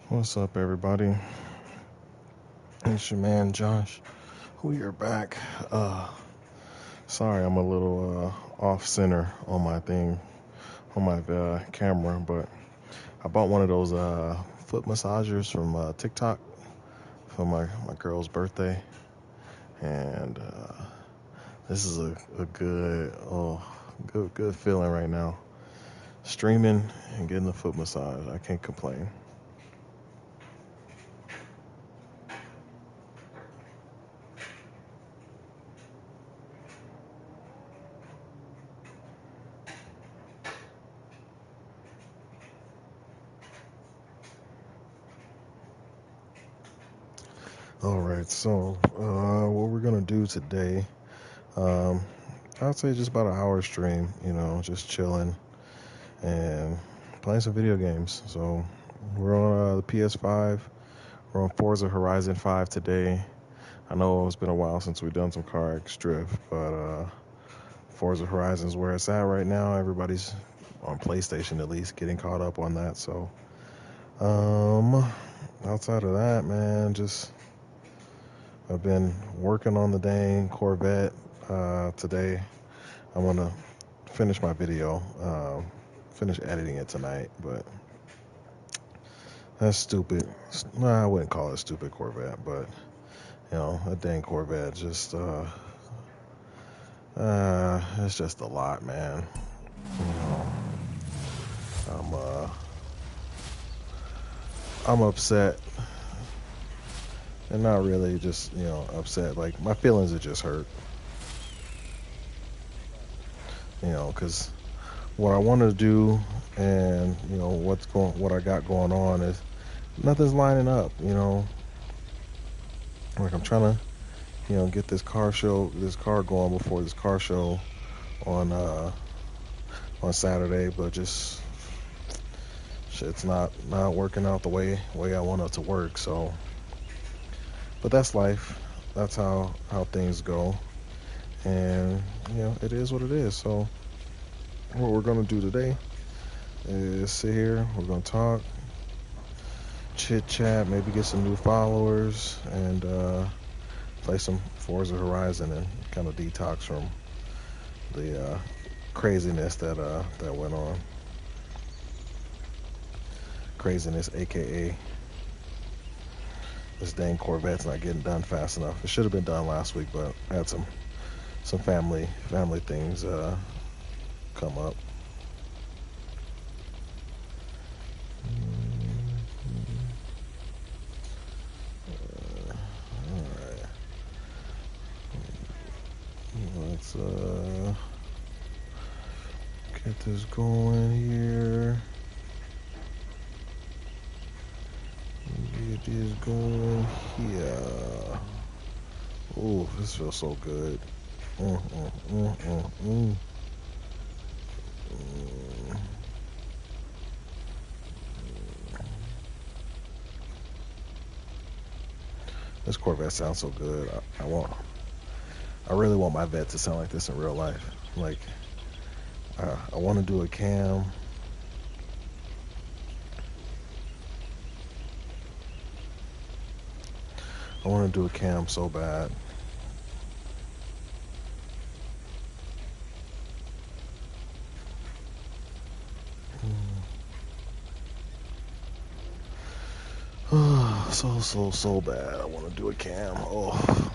What's up, everybody? It's your man Josh. We are back. Sorry, I'm a little off center on my thing, on my camera, but I bought one of those foot massagers from TikTok for my girl's birthday, and this is a good feeling right now. Streaming and getting a foot massage. I can't complain. All right, so what we're gonna do today, um, I'd say just about an hour stream, just chilling and playing some video games. So we're on the PS5, we're on Forza Horizon 5 today. I know it's been a while since we've done some car X drift, but Forza Horizon is where it's at right now. Everybody's on PlayStation at least getting caught up on that. So outside of that, man, just I've been working on the dang Corvette today. I'm gonna finish my video, finish editing it tonight, but that's stupid. Nah, I wouldn't call it a stupid Corvette, but a dang Corvette just it's just a lot, man. You know, I'm I'm upset, and not really just upset. Like my feelings are just hurt, because what I want to do and what I got going on is nothing's lining up. Like I'm trying to get this car going before this car show on Saturday, but just shit's not working out the way I want it to work. So, but that's life. That's how things go, and it is what it is. So, what we're gonna do today is sit here. We're gonna talk, chit chat, maybe get some new followers, and play some Forza Horizon and kind of detox from the craziness that went on. Craziness, aka this dang Corvette's not getting done fast enough. It should have been done last week, but I had some family things come up. All right, let's get this going here. It is going here. Oh, this feels so good. Mm, mm, mm, mm, mm. This Corvette sounds so good. I really want my vet to sound like this in real life. Like, I want to do a cam. I want to do a cam so bad. So bad. I want to do a cam. Oh,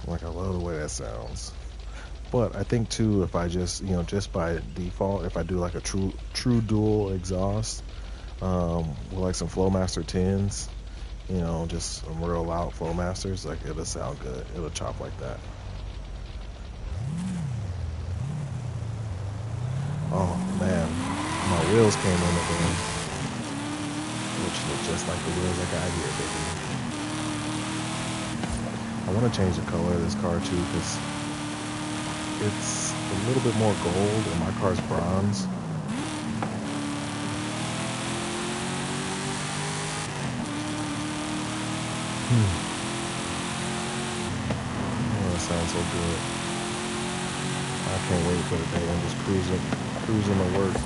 like I love the way that sounds. But I think too, if I just just by default, if I do like a true dual exhaust, with like some Flowmaster 10s, just some real loud Flowmasters, like it'll sound good. It'll chop like that. Oh man, my wheels came in again, which look just like the wheels I got here, baby. I want to change the color of this car too, because it's a little bit more gold and my car's bronze. Oh, that sounds so good. I can't wait for the day. I'm just cruising to work.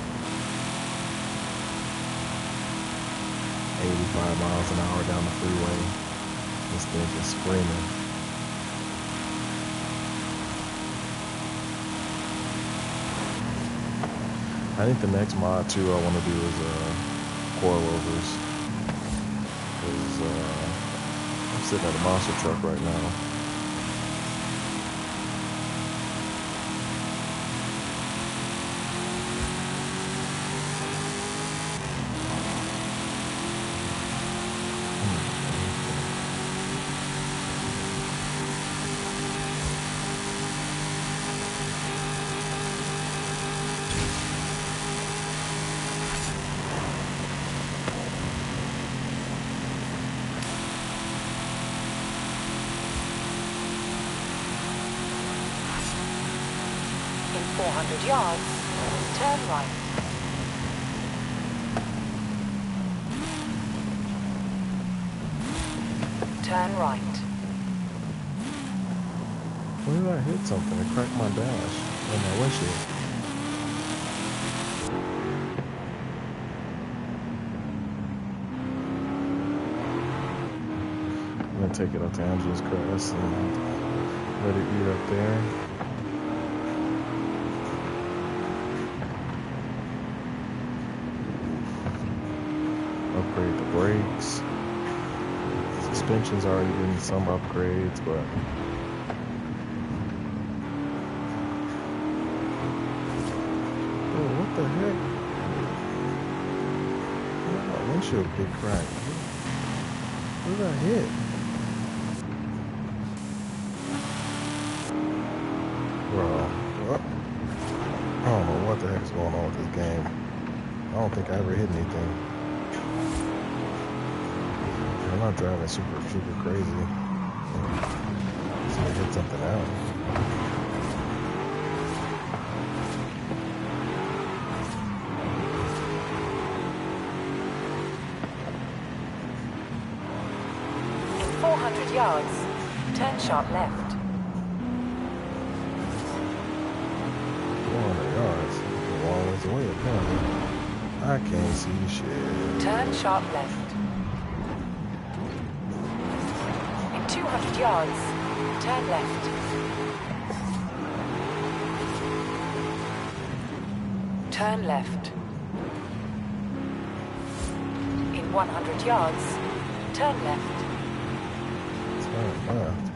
65 miles an hour down the freeway. This thing is screaming. I think the next mod too I want to do is coilovers. Cause I'm sitting at a monster truck right now. In 400 yards, turn right. Turn right. When did I hit something? It cracked my dash and my windshield. I'm gonna take it up to Angela's Crest and let it eat up there. Upgrade the brakes. Suspension's already getting some upgrades, but oh, what the heck? My windshield get cracked. What did I hit? Bro, I don't know what the heck is going on with this game. I don't think I ever hit anything. I'm not driving super crazy. So I hit something out. In 400 yards, turn sharp left. 400 yards. A long ways away, apparently. I can't see shit. Turn sharp left. 200 yards, turn left. Turn left. In 100 yards, turn left. Turn left.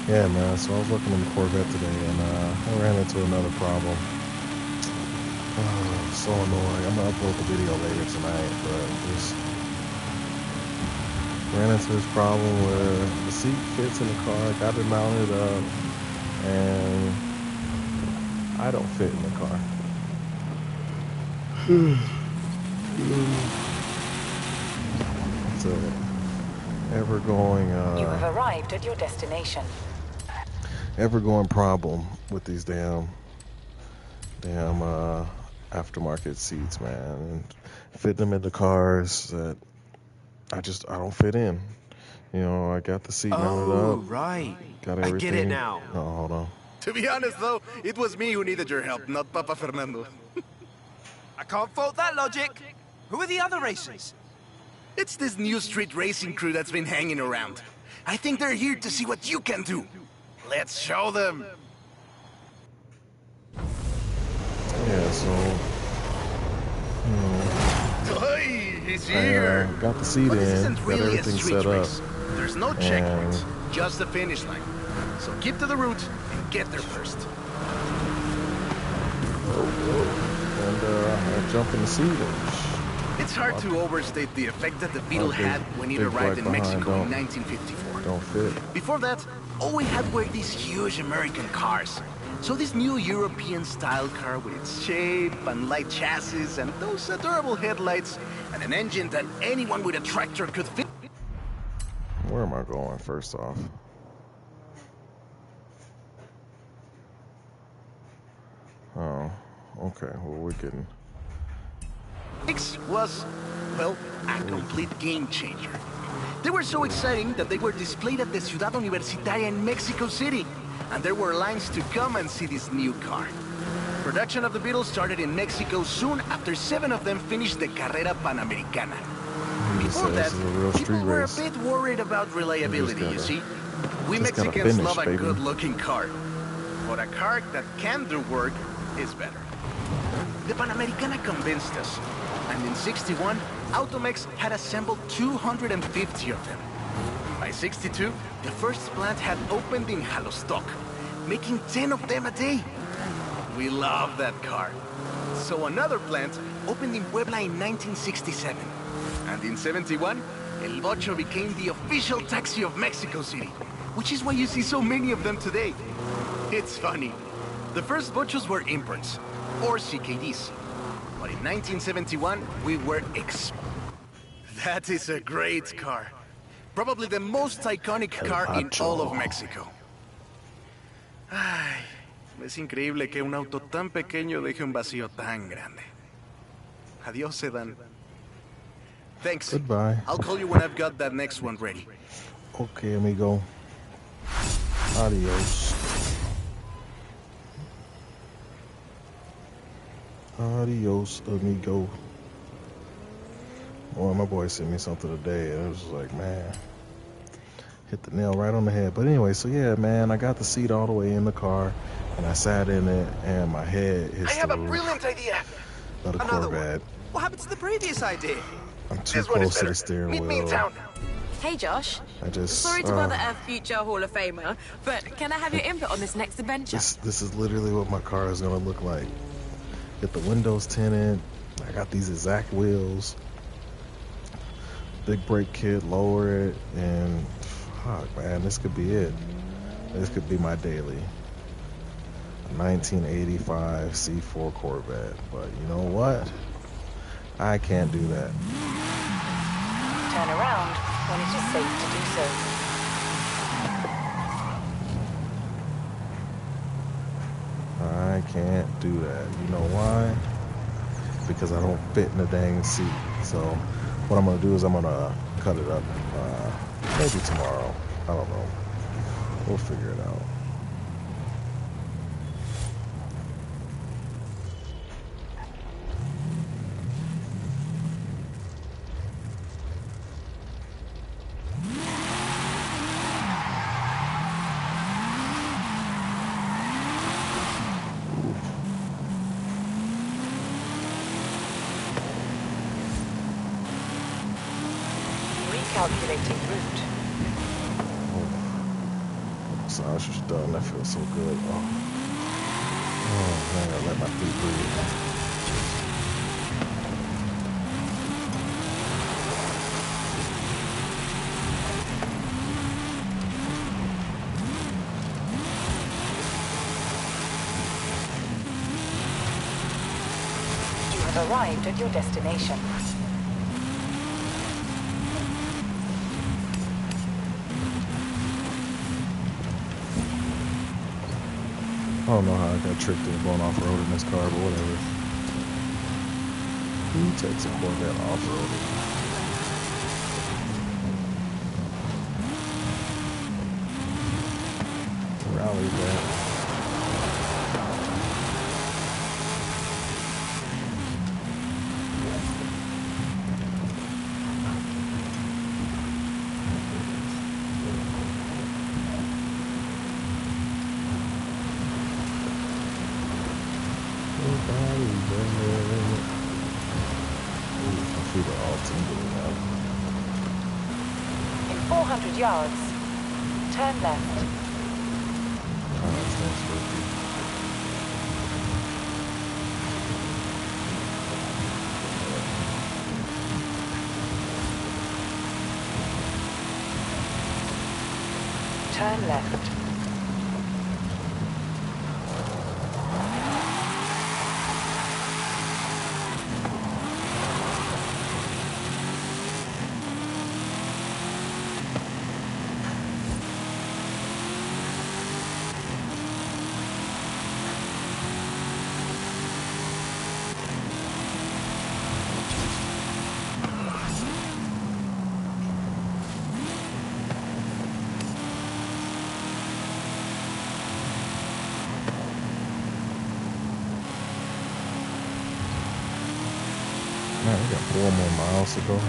Yeah, man, so I was looking in the Corvette today, and I ran into another problem. Oh, so annoying. I'm going to upload the video later tonight, but just ran into this problem where the seat fits in the car, got it mounted up, and I don't fit in the car. It's a ever-going... You have arrived at your destination. Ever-going problem with these damn aftermarket seats, man. And fit them into cars that I don't fit in. You know, I got the seat mounted up. Oh, right. Got everything. I get it now. Oh, hold on. To be honest, though, it was me who needed your help, not Papa Fernando. I can't fault that logic. Who are the other racers? It's this new street racing crew that's been hanging around. I think they're here to see what you can do. Let's show them. Yeah, so Hey, he's here. got the seat But this in, isn't got really a everything street set up. race. There's no checkpoints, just the finish line. So keep to the route and get there first. And I jump in the seat. It's hard to overstate the effect that the Beetle had when it arrived in Mexico in 1954. Don't fit. Before that, all we had were these huge American cars. So this new European-style car with its shape and light chassis and those adorable headlights and an engine that anyone with a tractor could fit. Where am I going first off? Okay, well, we're getting... X was, well, a complete game changer. They were so exciting that they were displayed at the Ciudad Universitaria in Mexico City, and there were lines to come and see this new car. Production of the Beetles started in Mexico soon after 7 of them finished the Carrera Panamericana. Before that, people were a bit worried about reliability, you see. We Mexicans love a good-looking car, but a car that can do work is better. The Panamericana convinced us, and in '61, Automex had assembled 250 of them. By '62, the first plant had opened in Jalostoc, making 10 of them a day. We love that car. So another plant opened in Puebla in 1967. And in '71, El Bocho became the official taxi of Mexico City, which is why you see so many of them today. It's funny. The first Bochos were imports, or CKDs. But in 1971, we were That is a great car. Probably the most iconic car in all of Mexico. Ay, es increíble que un auto tan pequeño deje un vacío tan grande. Adiós, Sedan. Thanks. Goodbye. I'll call you when I've got that next one ready. Okay, amigo. Adios. Adios, amigo. Boy, my boy sent me something today, and it was like, man, hit the nail right on the head. But anyway, so yeah, man, I got the seat all the way in the car, and I sat in it, and my head hits I have a brilliant idea. of the Corvette. What happened to the previous idea? I'm too close to the steering Meet me in wheel. town. Hey, Josh. I just Sorry to bother a future Hall of Famer, but can I have your input on this next adventure? This is literally what my car is gonna look like. Get the windows tinted. I got these exact wheels. Big brake kit, lower it, and fuck, man, this could be it. This could be my daily. A 1985 C4 Corvette. But you know what? I can't do that. Turn around when it is safe to do so. I can't do that. You know why? Because I don't fit in the dang seat. So what I'm gonna do is I'm gonna cut it up maybe tomorrow. I don't know. We'll figure it out. Recalculating route. Massage is done. That feels so good. Oh man, I let my feet breathe. You have arrived at your destination. I don't know how I got tricked into going off-road in this car, but whatever. Who takes a Corvette off-roading? Rally that. In 400 yards, turn left. Turn left. 4 more miles to go. So,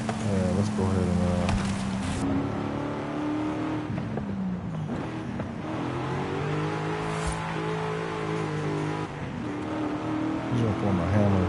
yeah, let's go ahead and jump on my hammer.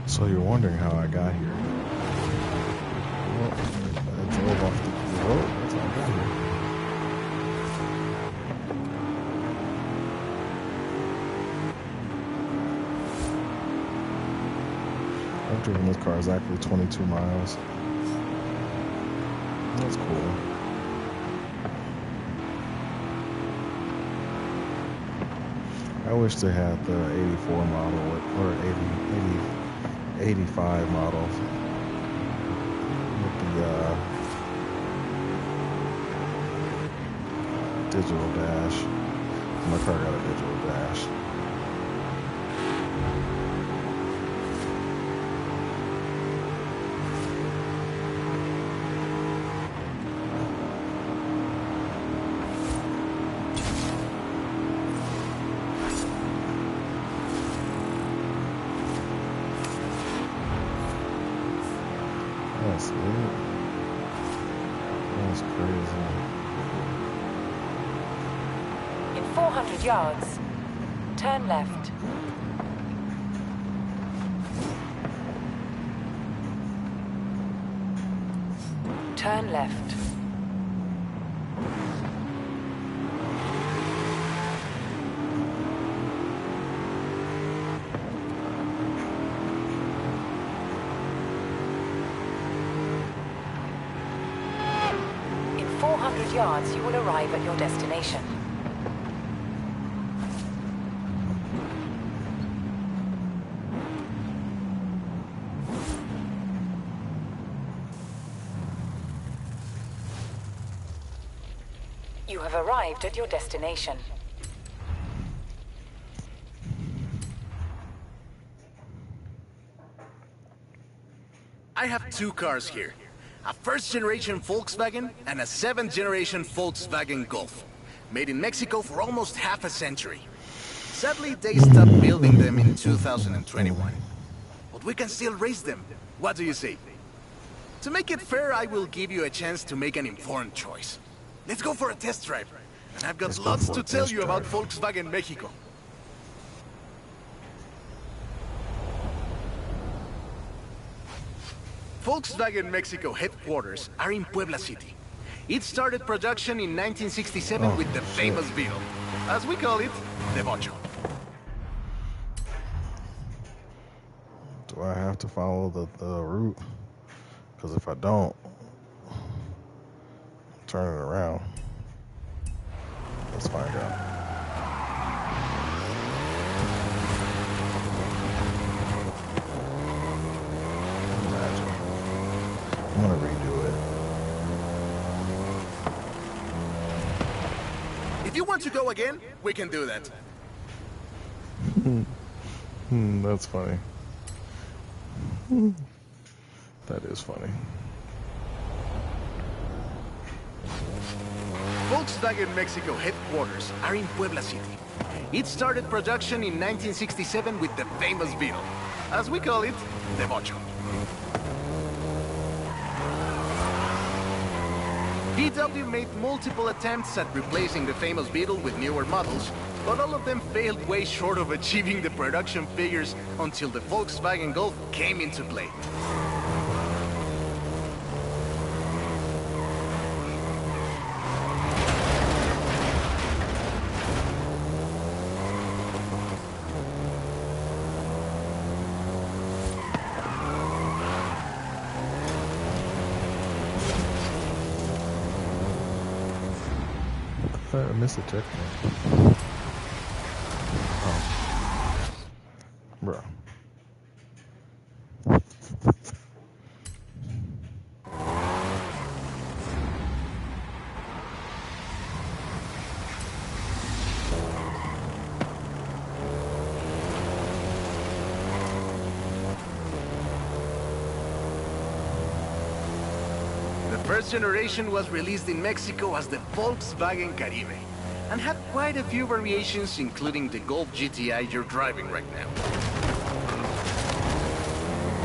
So you're wondering how I got here. Well, I drove off the road. That's how I got here. I've driven this car exactly 22 miles. That's cool. I wish they had the 84 model or 85 model with the digital dash. My car got a digital dash. That's it. That's crazy. In 400 yards, turn left. Turn left. In 400 yards, you will arrive at your destination. You have arrived at your destination. I have two cars here. A first-generation Volkswagen and a seventh-generation Volkswagen Golf. Made in Mexico for almost half a century. Sadly, they stopped building them in 2021. But we can still race them. What do you say? To make it fair, I will give you a chance to make an informed choice. Let's go for a test drive. And I've got lots to tell you about Volkswagen Mexico. Volkswagen Mexico headquarters are in Puebla City. It started production in 1967 with the famous Beetle. As we call it, the Bocho. Do I have to follow the route? Because if I don't, turn it around. Let's find out. Imagine. I'm gonna redo it. If you want to go again, we can do that. That's funny. That is funny. Volkswagen Mexico headquarters are in Puebla City. It started production in 1967 with the famous Beetle. As we call it, the Bocho. VW made multiple attempts at replacing the famous Beetle with newer models, but all of them failed way short of achieving the production figures until the Volkswagen Golf came into play. I missed a checkpoint. Oh. Bro. first generation was released in Mexico as the Volkswagen Caribe and had quite a few variations, including the Golf GTI you're driving right now.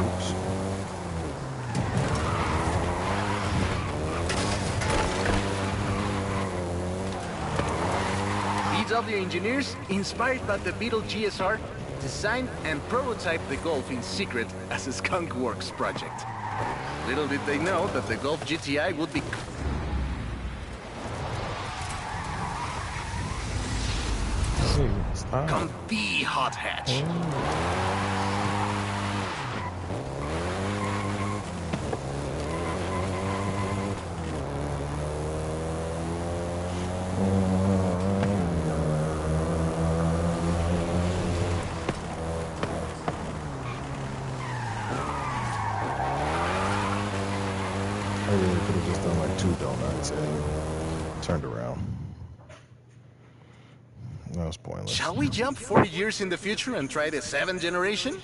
Oops. VW engineers, inspired by the Beetle GSR, designed and prototyped the Golf in secret as a Skunk Works project. Little did they know that the Golf GTI would be the hot hatch. I really could have just done like 2 donuts and turned around. That was pointless. Shall we jump 40 years in the future and try the 7th generation?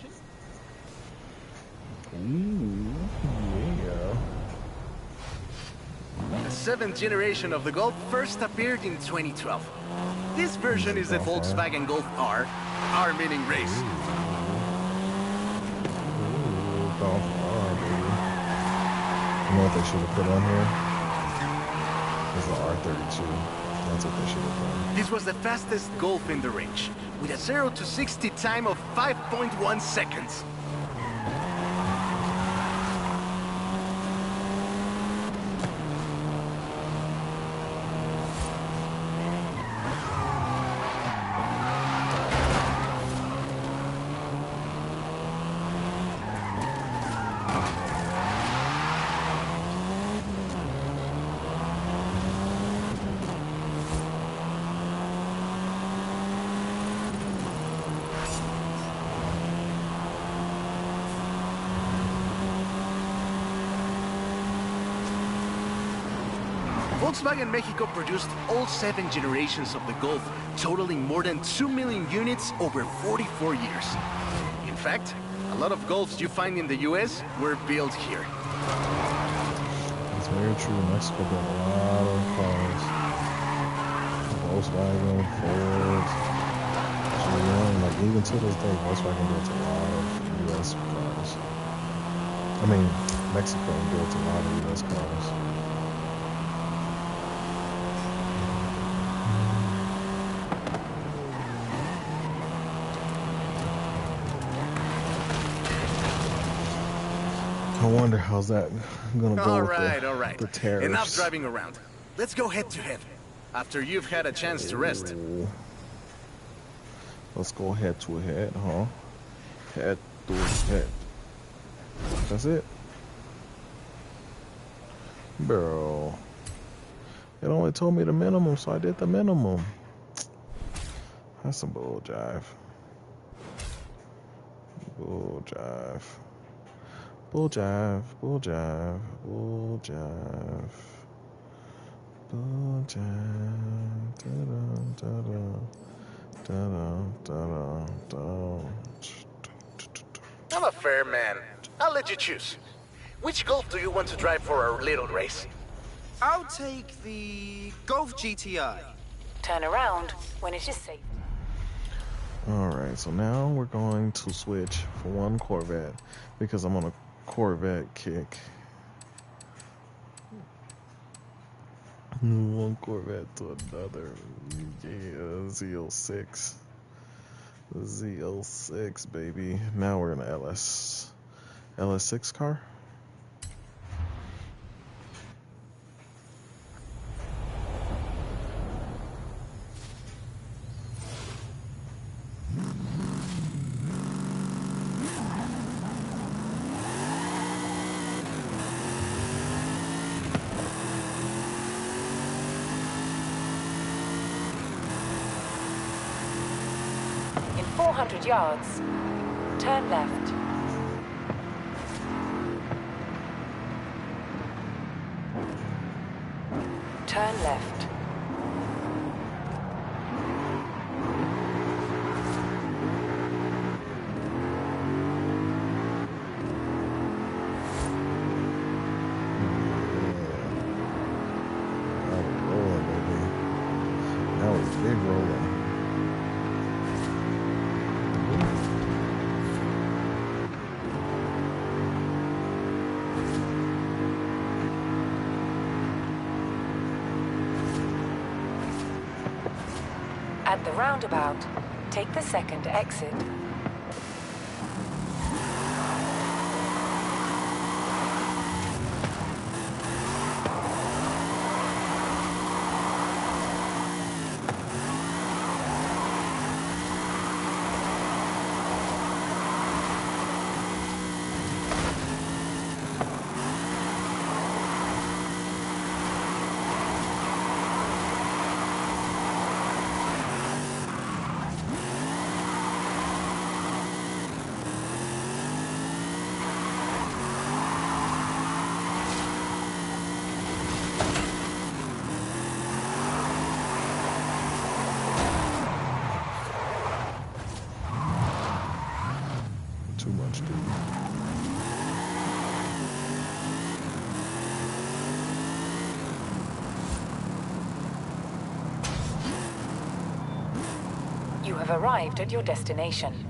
Ooh, yeah. The 7th generation of the Golf first appeared in 2012. This version is the Volkswagen Golf R, R meaning race. Ooh, Golf R, baby. You know what they should have put on here? Is the R32. That's what they should have done. This was the fastest Golf in the range, with a 0 to 60 time of 5.1 seconds. Volkswagen Mexico produced all 7 generations of the Golf, totaling more than 2 million units over 44 years. In fact, a lot of Golfs you find in the US were built here. It's very true. Mexico built a lot of cars. Volkswagen, Ford, GM, like even to this day, Volkswagen built a lot of US cars. I mean, Mexico built a lot of US cars. I wonder how's that gonna go All with right. the tariffs. Enough driving around. Let's go head to head. After you've had a chance to rest. Ooh. Let's go head to head, huh? Head to head. That's it. Bro. It only told me the minimum, so I did the minimum. That's some bull jive. Bull jive. Bull jive, bull jive, bull jive, bull jive, da-dum, da-dum, da-dum, da-dum, da-dum. I'm a fair man. I'll let you choose. Which Golf do you want to drive for our little race? I'll take the Golf GTI. Turn around when it is safe. Alright, so now we're going to switch for one Corvette because I'm on a Corvette kick. One Corvette to another. Yeah, Z06. Z06, baby. Now we're in an LS6 car. In 400 yards, turn left. Turn left. At the roundabout, take the second exit. Too much, dude. You have arrived at your destination.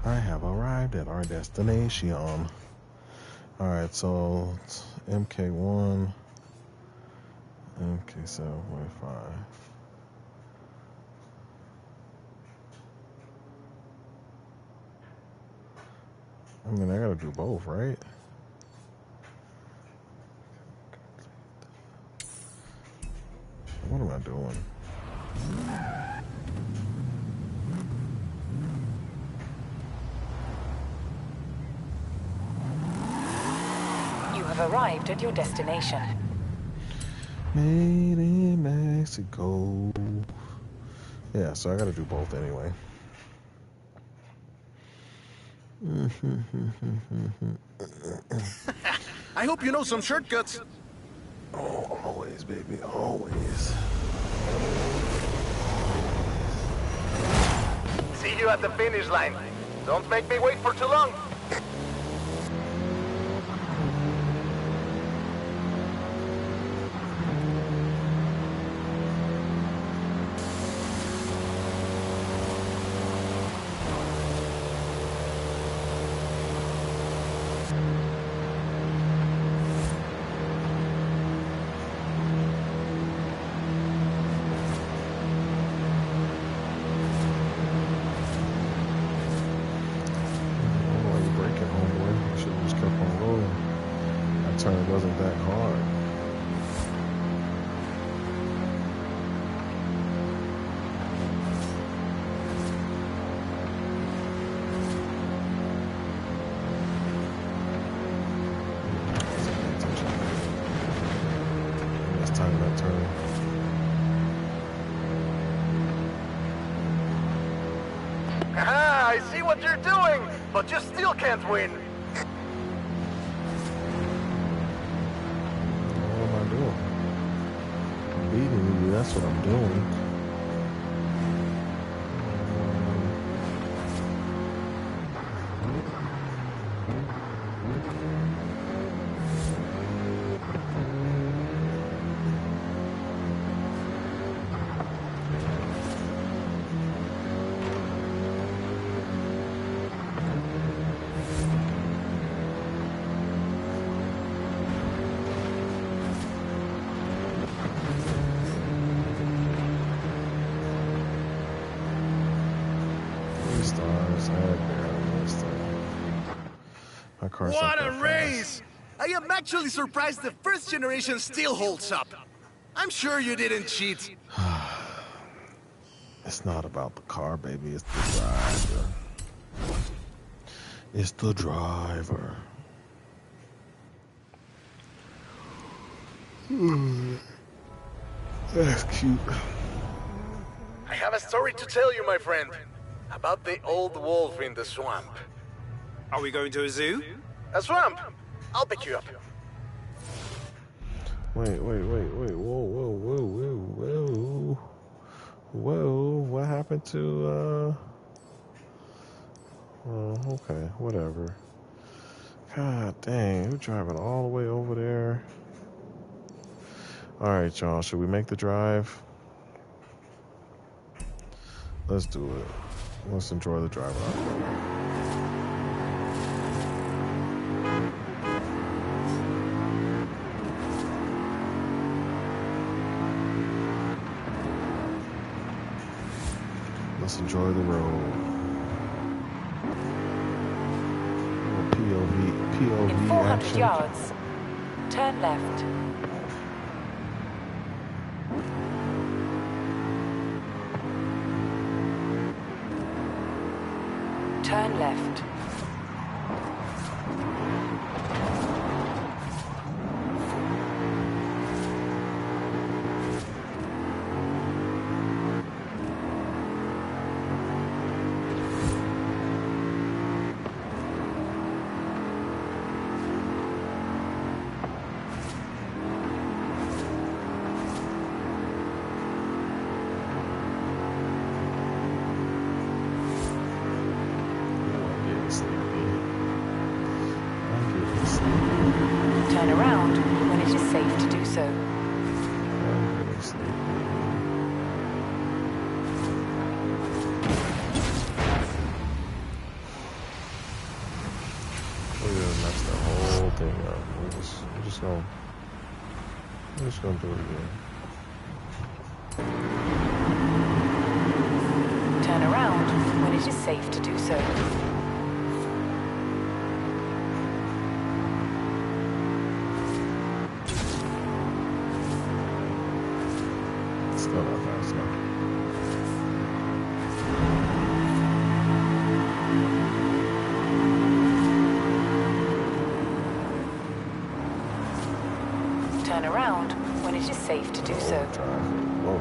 I have arrived at our destination. Alright, so it's MK1, MK7.5. I mean, I gotta do both, right? What am I doing? You have arrived at your destination. Made in Mexico. Yeah, so I gotta do both anyway. I hope you know some shortcuts. Oh, always, baby, always. See you at the finish line. Don't make me wait for too long. Why you breaking, homeboy? You should have just kept on rolling. That turn wasn't that hard. Let's time that turn. Aha, I see what you're doing, but you still can't win. What am I doing? I'm beating you, that's what I'm doing. Stars, I barely missed it. My car's What not a that race! I am actually surprised the first generation still holds up. I'm sure you didn't cheat. fast. It's not about the car, baby. It's the driver. It's the driver. That's cute. I have a story to tell you, my friend. About the old wolf in the swamp. Are we going to a zoo? A swamp? I'll pick you up. Wait. Whoa. What happened to, okay, whatever. God dang, we're driving all the way over there. Alright, y'all, should we make the drive? Let's do it. Let's enjoy the drive out. Let's enjoy the road. POV In 400 action. yards, turn left. Turn left. Turn around when it is safe to do so. We're gonna mess the whole thing up. We're just gonna do it again. Turn around when it is safe to do so. Still not fast enough. Turn around when it is safe to do so. Whoa.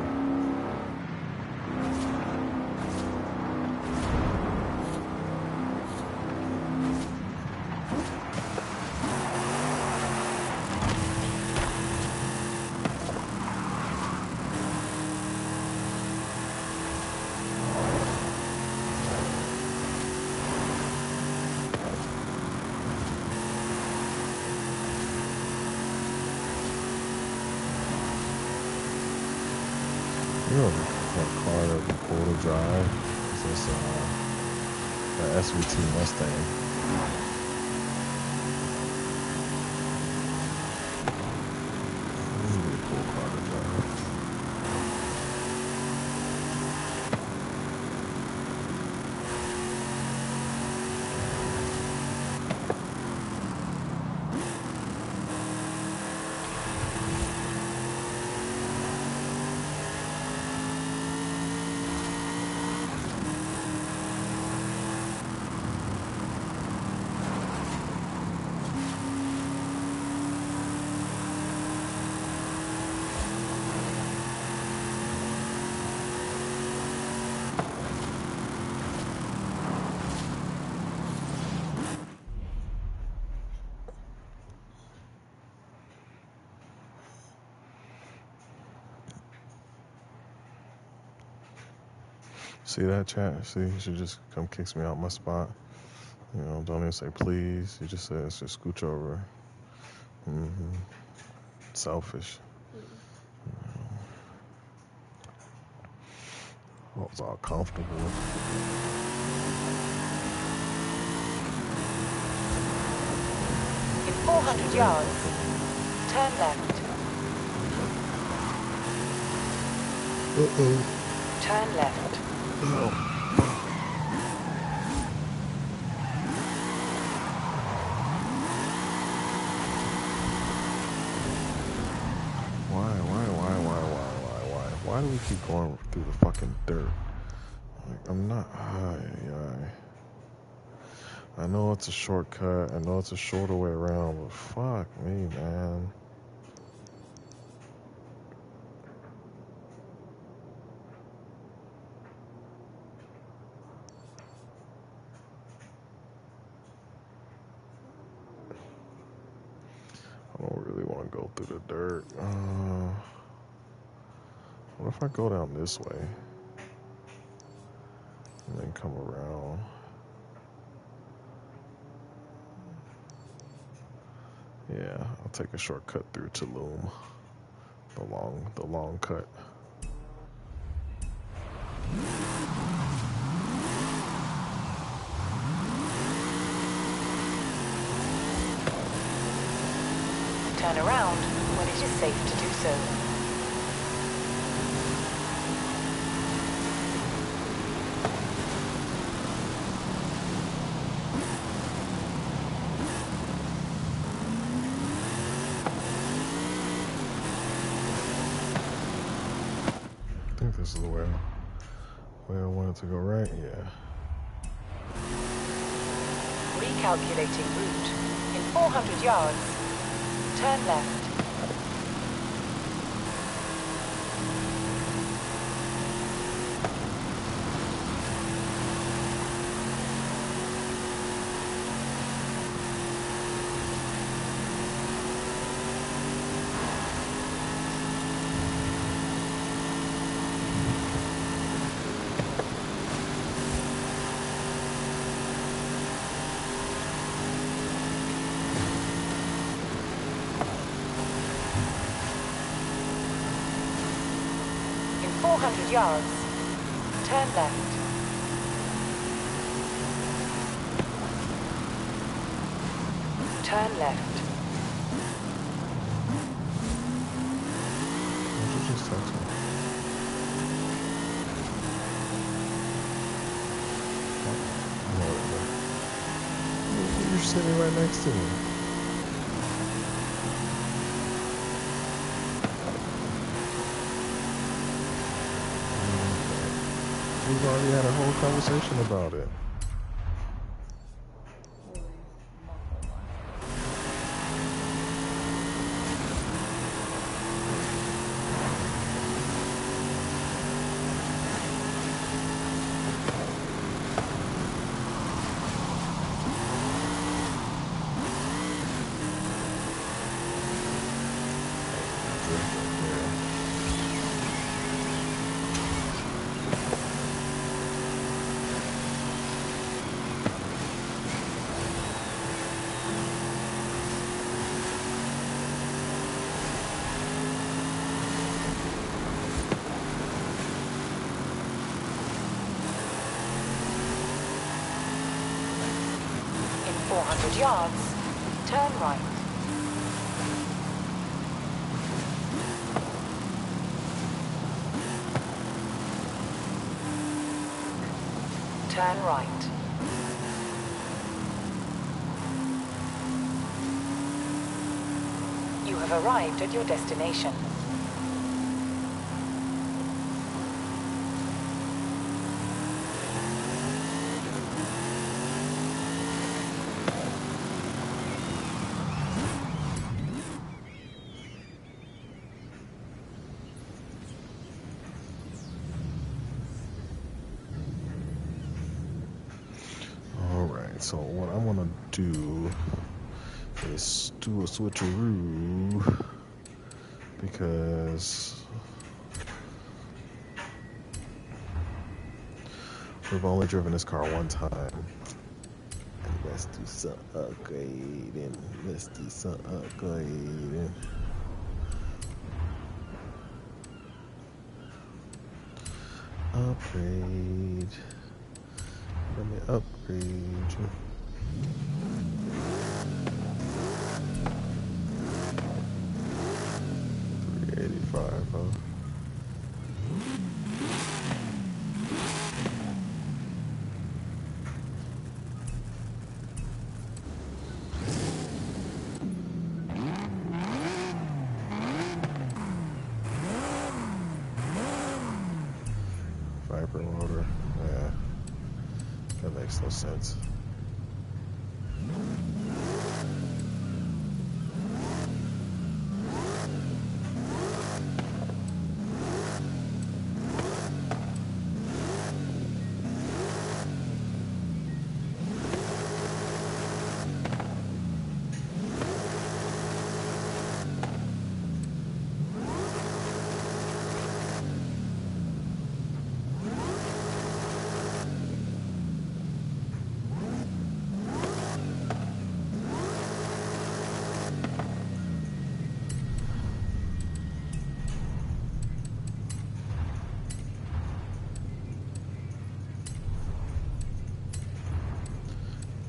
You know what car that would be cool to drive? It's this the SVT Mustang. This would be a cool car to drive. See that, chat? See, he should just come kicks me out my spot. You know, don't even say please. He just says just scooch over. Selfish. I was all comfortable. In 400 yards, turn left. Turn left. Why do we keep going through the fucking dirt? Like, I'm not. I know it's a shortcut. I know it's a shorter way around, but fuck me, man. I don't really want to go through the dirt. What if I go down this way and then come around? Yeah, I'll take a shortcut through Tulum. The long cut. Turn around when it is safe to do so. this is the way I wanted to go, right? Yeah. Recalculating route. In 400 yards, turn left. In 400 yards, turn left. Turn left. What did you just text me? Oh, you're sitting right next to me. We've already had a whole conversation about it. In 400 yards, turn right. Turn right. You have arrived at your destination. So what I want to do is do a switcheroo because we've only driven this car one time. And let's do some upgrading. Let's do some upgrading. Upgrade. Let me upgrade you. $385, huh? Viper motor, yeah, that makes no sense.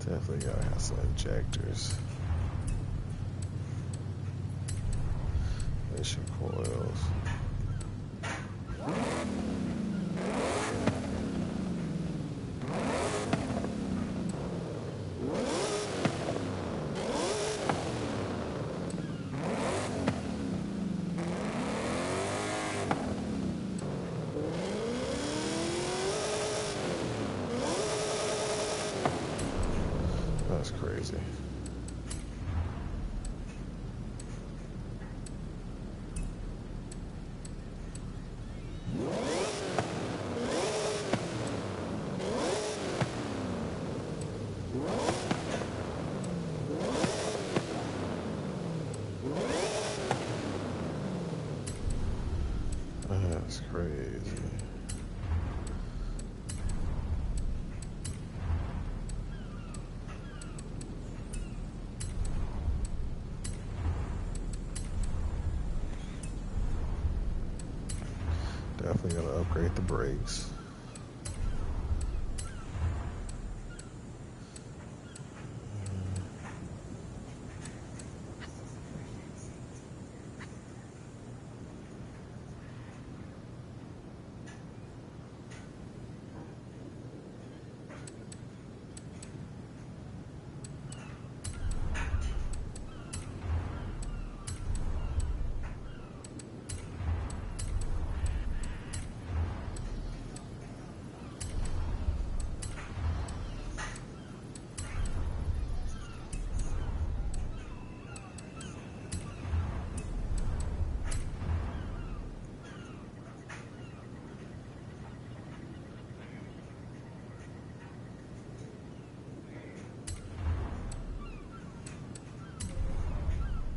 Definitely gotta have some injectors. Mission coils. crazy. That's crazy. Definitely gotta upgrade the brakes.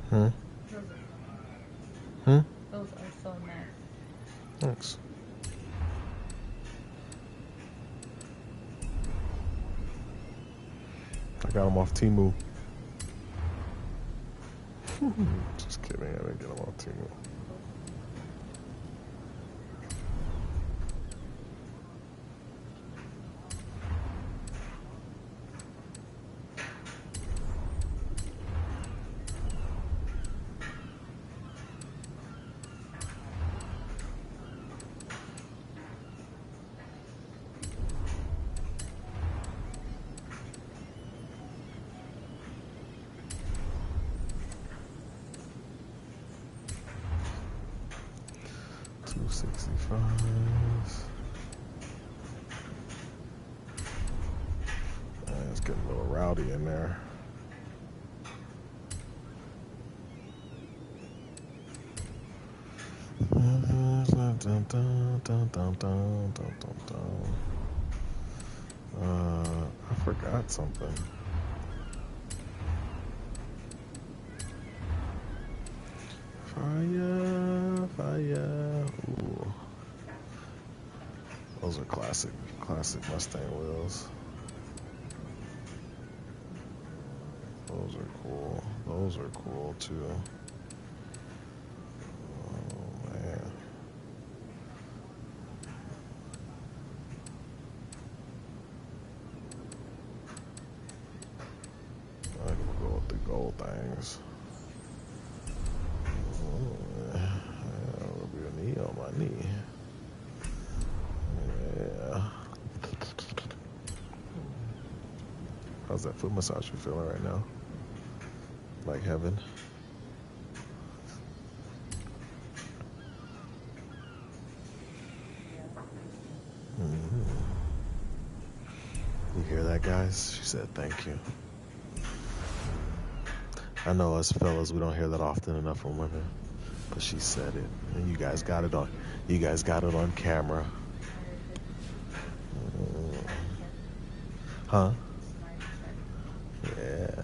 Hmm? Hmm? Those are so nice. Thanks. I got them off Temu. Just kidding, I didn't get them off Temu. It's getting a little rowdy in there. I forgot something. Fire, fire. Ooh. Those are classic Mustang wheels. Those are cool. Those are cool too. Oh man. I can go with the gold things. Oh, yeah. There'll be a knee on my knee. Yeah. How's that foot massage you feeling right now? Like heaven? Mm-hmm. You hear that, guys? She said thank you. I know us fellas, we don't hear that often enough from women, but she said it, and you guys got it on camera. Huh? Yeah.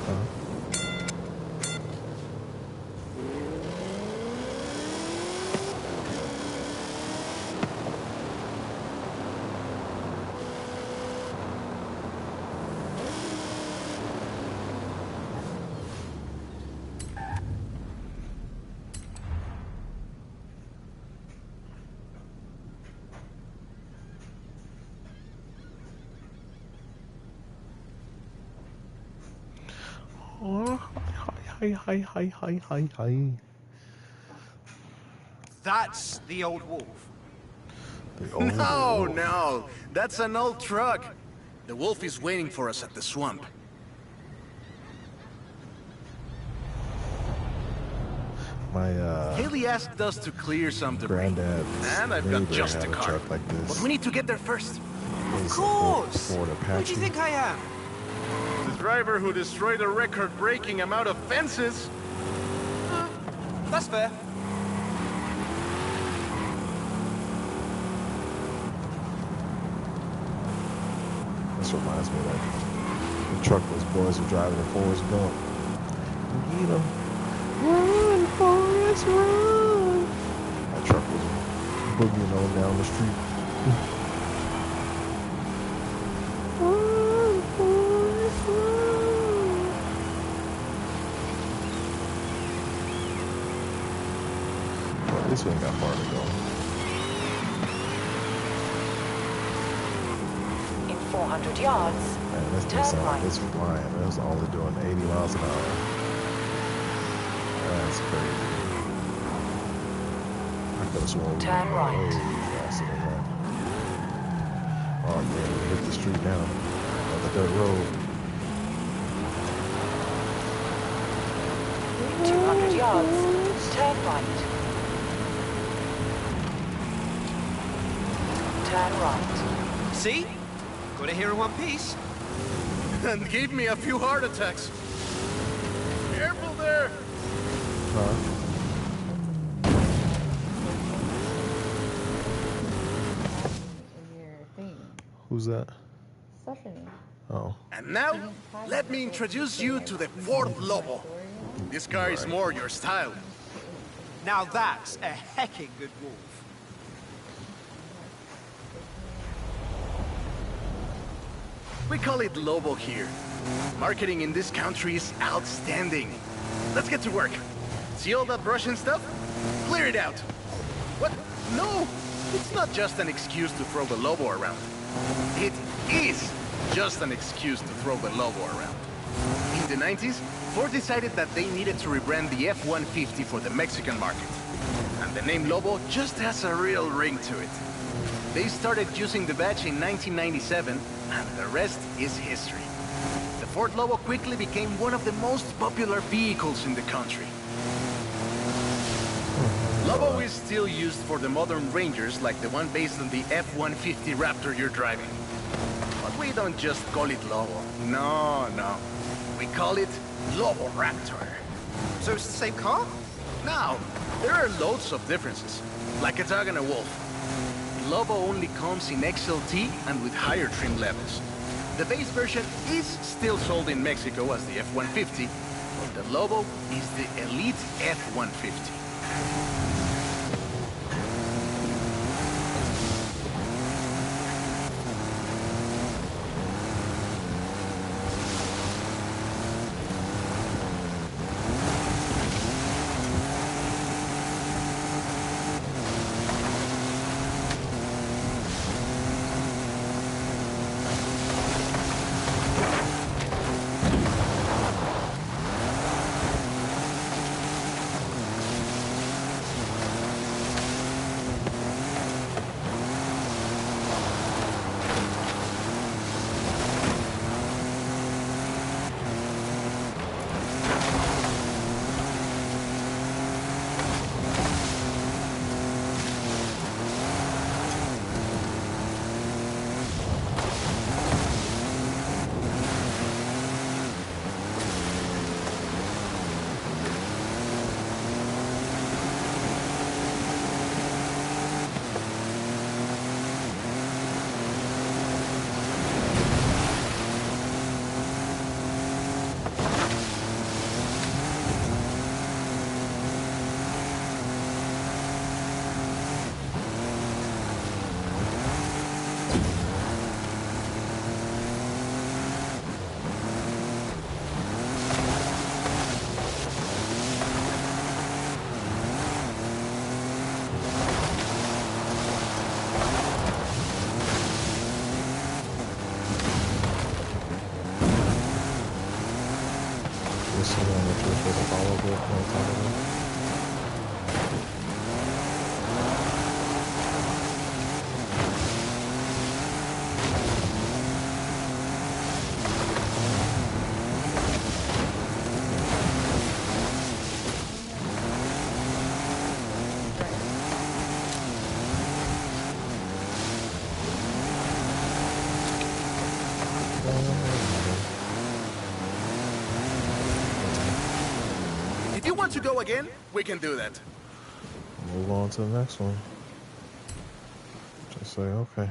Huh? Hi. That's the old wolf. The old No, wolf. no, that's an old truck. The wolf is waiting for us at the swamp. My Haley asked us to clear some debris. granddad's And I've got neighbor just had the a car. truck like this. But we need to get there first. It was Of a course! Ford Who Apache. do you think I am? The driver who destroyed a record-breaking amount of fences. That's fair. This reminds me like the truck those boys were driving in Forrest Gump. Get 'em. Run, Forrest, run! That truck was boogieing on down the street. Run, Forrest, run! Well, this ain't got far to go. In 400 yards, Man, this turn thing right. is flying. It was only doing 80 miles an hour. That's crazy. I could have sworn we Turn were right. way faster than that. Oh yeah, we hit the street now. On the dirt road. 200 yards, turn right. Turn right. See? Got it here in one piece. And gave me a few heart attacks. Careful there! Huh? In your thing. Who's that? Stephanie. Oh. And now, let me introduce you to the Ford Lobo. This car is more your style. Now that's a hecking good wolf. We call it Lobo here. Marketing in this country is outstanding. Let's get to work. See all that Russian stuff? Clear it out. What? No! It's not just an excuse to throw the Lobo around. It is just an excuse to throw the Lobo around. In the 90s, Ford decided that they needed to rebrand the F-150 for the Mexican market. And the name Lobo just has a real ring to it. They started using the badge in 1997, and the rest is history. The Ford Lobo quickly became one of the most popular vehicles in the country. Lobo is still used for the modern Rangers like the one based on the F-150 Raptor you're driving. But we don't just call it Lobo. No. We call it Lobo Raptor. So it's the same car? Now, there are loads of differences, like a dog and a wolf. Lobo only comes in XLT and with higher trim levels. The base version is still sold in Mexico as the F-150, but the Lobo is the elite F-150. follow the on top of it. If you want to go again, we can do that. Move on to the next one. Just say okay.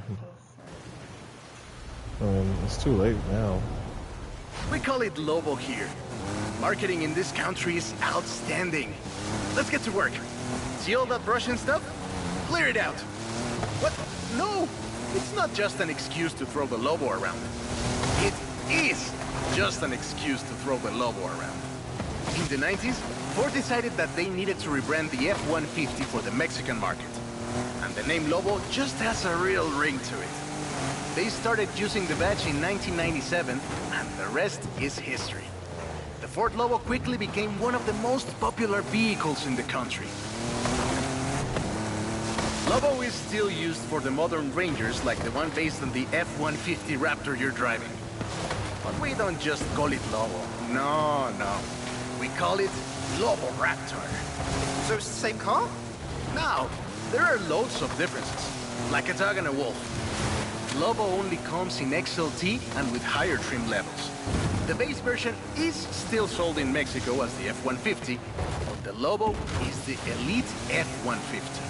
I mean, it's too late now. We call it Lobo here. Marketing in this country is outstanding. Let's get to work. See all that Russian stuff? Clear it out. What? No! It's not just an excuse to throw the Lobo around. It is just an excuse to throw the Lobo around. In the 90s, Ford decided that they needed to rebrand the F-150 for the Mexican market. And the name Lobo just has a real ring to it. They started using the badge in 1997, and the rest is history. The Ford Lobo quickly became one of the most popular vehicles in the country. Lobo is still used for the modern Rangers like the one based on the F-150 Raptor you're driving. But we don't just call it Lobo. No, no. We call it Lobo Raptor. So it's the same car? Now, there are loads of differences, like a dog and a wolf. Lobo only comes in XLT and with higher trim levels. The base version is still sold in Mexico as the F-150, but the Lobo is the elite F-150.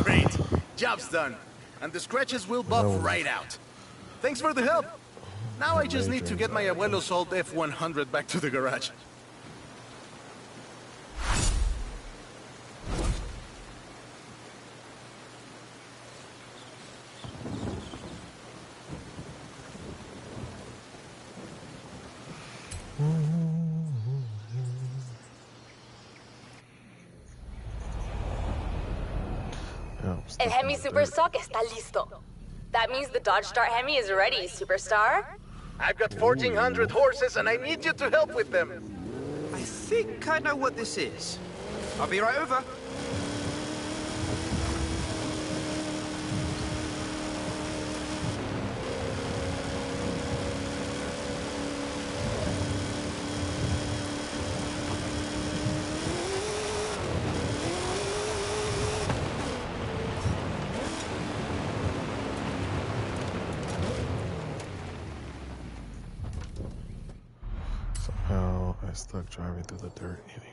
Great. Job's done. And the scratches will buff right out. Thanks for the help. Now I just need to get my abuelo's old F-100 back to the garage. El Hemi Superstock está listo. That means the Dodge Dart Hemi is ready, Superstar. I've got 1,400 horses and I need you to help with them. I think I know what this is. I'll be right over. Somehow I stuck driving through the dirt anyway.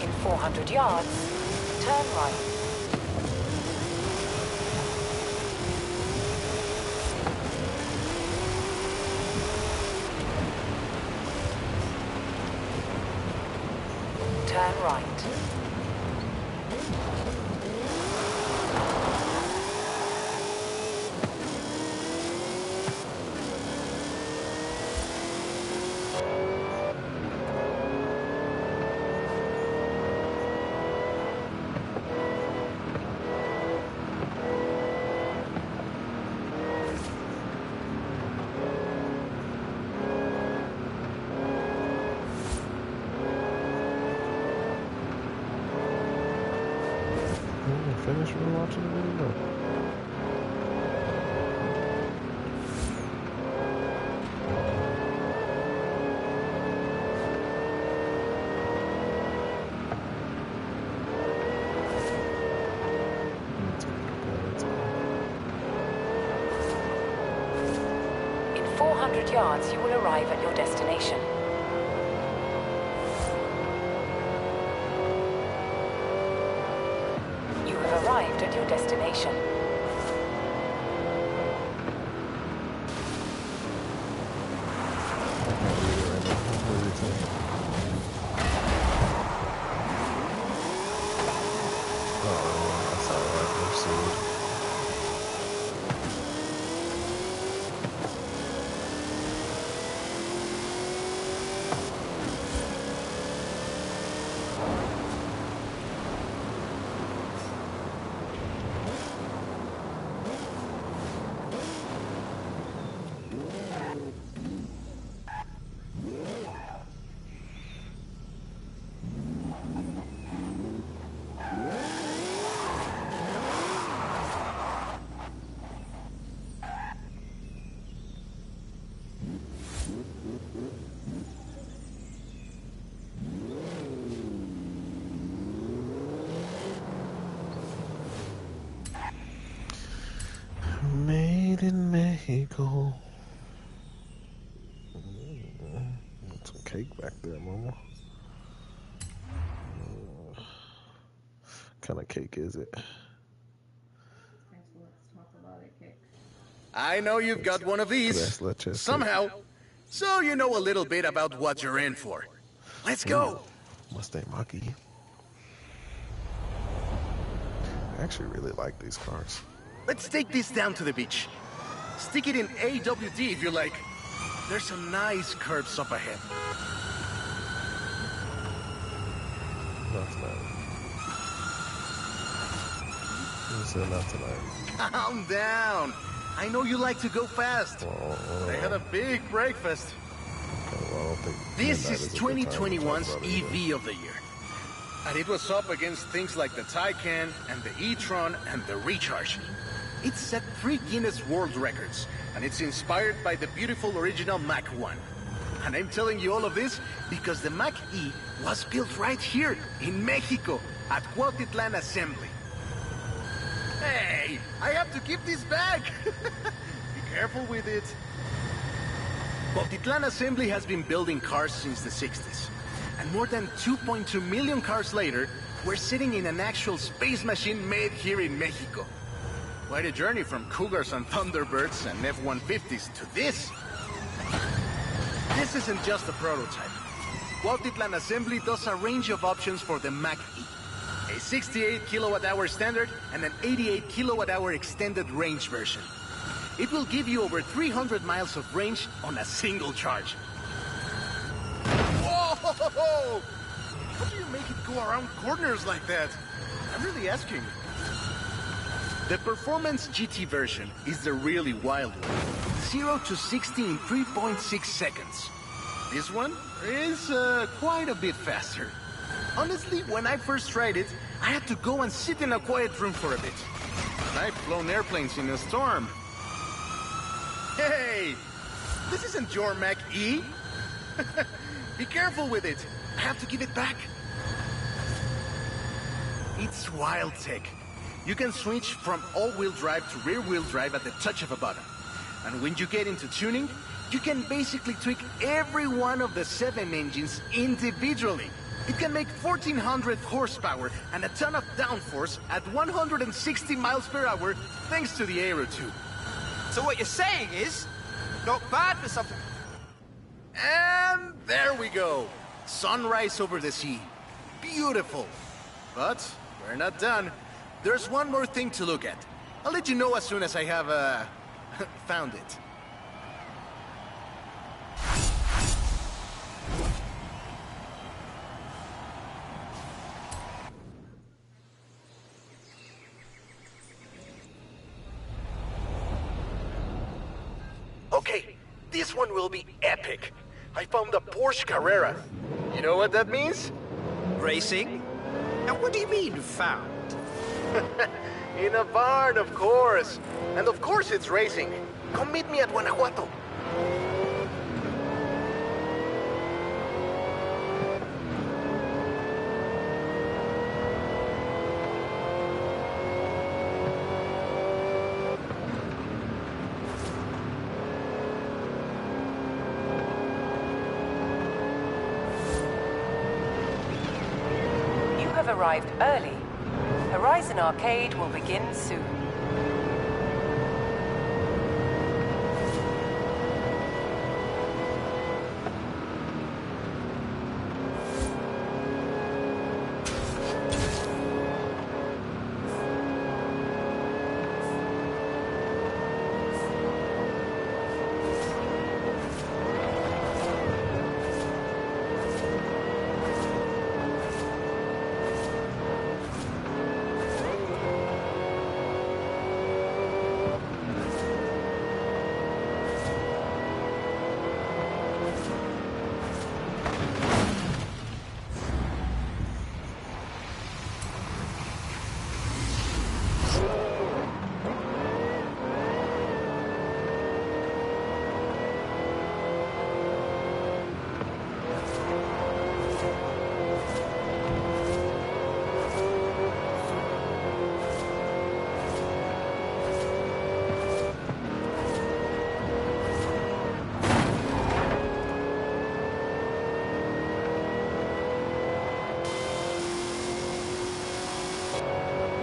In 400 yards, turn right. Turn right. Finish watching the video. In 400 yards, you will arrive at your destination. You have arrived at your destination. Made in Mexico. Some cake back there, mama. What kind of cake is it? I know you've got one of these. Somehow. So you know a little bit about what you're in for. Let's go. Mustang Mach-E. I actually really like these cars. Let's take this down to the beach. Stick it in AWD if you like. There's some nice curves up ahead. Not tonight. You said not tonight. Calm down. I know you like to go fast. They had a big breakfast. Okay, well, I don't think This is 2021's EV of the year. And it was up against things like the Taycan and the e-tron and the Recharge. It set 3 Guinness World Records, and it's inspired by the beautiful original Mach 1. And I'm telling you all of this because the Mach-E was built right here in Mexico at Cuautitlan Assembly. Hey, I have to keep this back. Be careful with it. Cuautitlan Assembly has been building cars since the 60s. And more than 2.2 million cars later, we're sitting in an actual space machine made here in Mexico. Quite a journey from Cougars and Thunderbirds and F-150s to this. This isn't just a prototype. Cuautitlan Assembly does a range of options for the Mach-E. A 68 kilowatt-hour standard and an 88 kilowatt-hour extended range version. It will give you over 300 miles of range on a single charge. Whoa! How do you make it go around corners like that? I'm really asking. The Performance GT version is the really wild one. 0 to 60 in 3.6 seconds. This one is quite a bit faster. Honestly, when I first tried it, I had to go and sit in a quiet room for a bit. I've flown airplanes in a storm. Hey! This isn't your Mach-E! Be careful with it. I have to give it back. It's wild tech. You can switch from all-wheel drive to rear-wheel drive at the touch of a button. And when you get into tuning, you can basically tweak every one of the 7 engines individually. It can make 1,400 horsepower and a ton of downforce at 160 miles per hour thanks to the Aero tube. So what you're saying is, not bad for something. And there we go. Sunrise over the sea. Beautiful. But we're not done. There's one more thing to look at. I'll let you know as soon as I have, found it. Okay, this one will be epic. I found a Porsche Carrera. You know what that means? Racing? Now what do you mean, found? In a barn, of course. And of course it's racing. Come meet me at Guanajuato. You have arrived early. Horizon Arcade will begin soon.